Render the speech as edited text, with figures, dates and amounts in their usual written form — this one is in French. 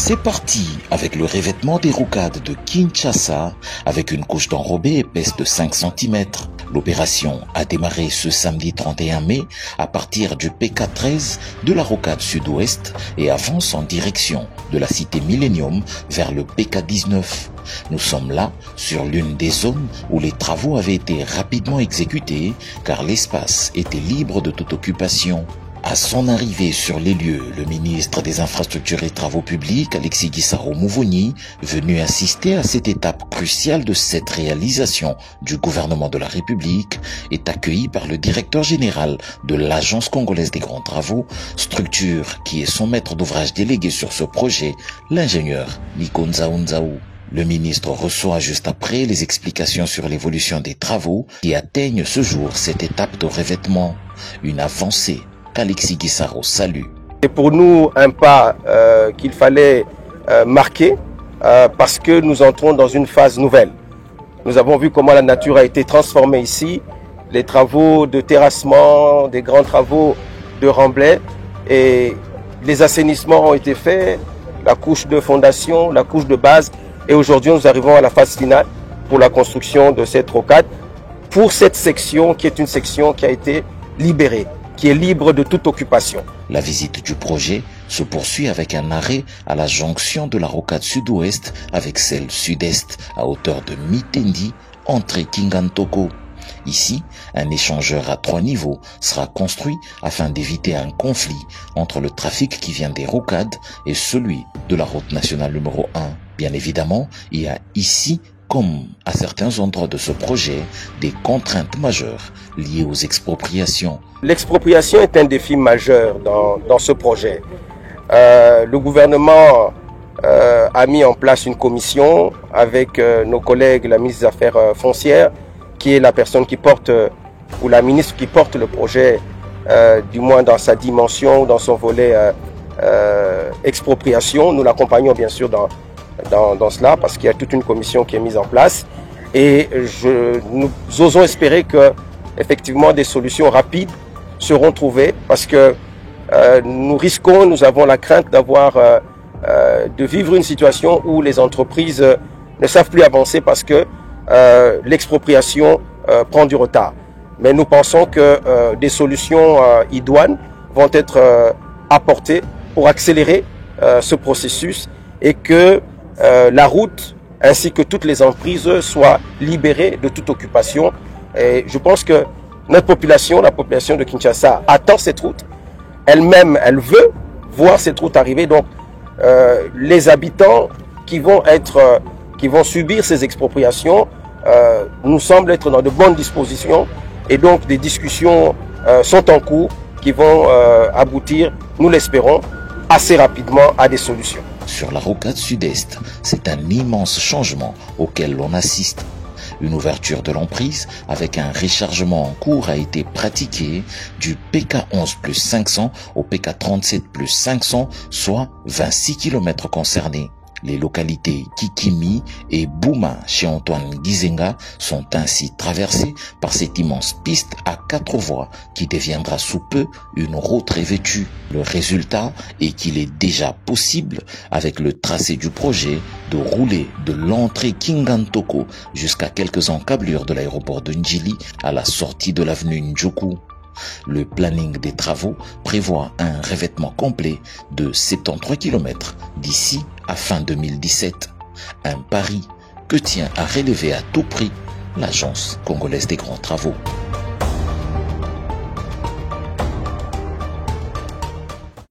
C'est parti avec le revêtement des rocades de Kinshasa avec une couche d'enrobé épaisse de 5 cm. L'opération a démarré ce samedi 31 mai à partir du PK13 de la rocade sud-ouest et avance en direction de la cité Millennium vers le PK19. Nous sommes là sur l'une des zones où les travaux avaient été rapidement exécutés car l'espace était libre de toute occupation. À son arrivée sur les lieux, le ministre des Infrastructures et Travaux Publics, Alexis Gisaro Mouvouni, venu assister à cette étape cruciale de cette réalisation du gouvernement de la République, est accueilli par le directeur général de l'Agence congolaise des grands travaux, structure qui est son maître d'ouvrage délégué sur ce projet, l'ingénieur Nico Nzaou. Le ministre reçoit juste après les explications sur l'évolution des travaux qui atteignent ce jour cette étape de revêtement, une avancée qu'Alexis Gisaro salue. C'est pour nous un pas qu'il fallait marquer parce que nous entrons dans une phase nouvelle. Nous avons vu comment la nature a été transformée ici, les travaux de terrassement, des grands travaux de remblai et les assainissements ont été faits, la couche de fondation, la couche de base et aujourd'hui nous arrivons à la phase finale pour la construction de cette rocade pour cette section qui est une section qui a été libérée, qui est libre de toute occupation. La visite du projet se poursuit avec un arrêt à la jonction de la rocade sud-ouest avec celle sud-est à hauteur de Mitendi, entrée Kingantoko. Ici, un échangeur à 3 niveaux sera construit afin d'éviter un conflit entre le trafic qui vient des rocades et celui de la route nationale numéro 1. Bien évidemment, il y a ici, comme à certains endroits de ce projet, des contraintes majeures liées aux expropriations. L'expropriation est un défi majeur dans ce projet. Le gouvernement a mis en place une commission avec nos collègues, la ministre des Affaires foncières, qui est la personne qui porte, ou la ministre qui porte le projet, du moins dans sa dimension, dans son volet expropriation. Nous l'accompagnons bien sûr dans cela parce qu'il y a toute une commission qui est mise en place et nous osons espérer que effectivement des solutions rapides seront trouvées parce que nous avons la crainte de vivre une situation où les entreprises ne savent plus avancer parce que l'expropriation prend du retard. Mais nous pensons que des solutions idoines vont être apportées pour accélérer ce processus et que la route ainsi que toutes les emprises soient libérées de toute occupation. Et je pense que notre population, la population de Kinshasa, attend cette route. Elle-même, elle veut voir cette route arriver. Donc, les habitants qui vont subir ces expropriations nous semblent être dans de bonnes dispositions. Et donc, des discussions sont en cours qui vont aboutir, nous l'espérons, assez rapidement à des solutions. Sur la rocade sud-est, c'est un immense changement auquel l'on assiste. Une ouverture de l'emprise avec un rechargement en cours a été pratiqué du PK11 plus 500 au PK37 plus 500, soit 26 km concernés. Les localités Kikimi et Bouma chez Antoine Gizenga sont ainsi traversées par cette immense piste à 4 voies qui deviendra sous peu une route revêtue. Le résultat est qu'il est déjà possible, avec le tracé du projet, de rouler de l'entrée Kingantoko jusqu'à quelques encablures de l'aéroport de Njili à la sortie de l'avenue Ndjoku. Le planning des travaux prévoit un revêtement complet de 73 km d'ici à fin 2017. Un pari que tient à relever à tout prix l'Agence congolaise des grands travaux.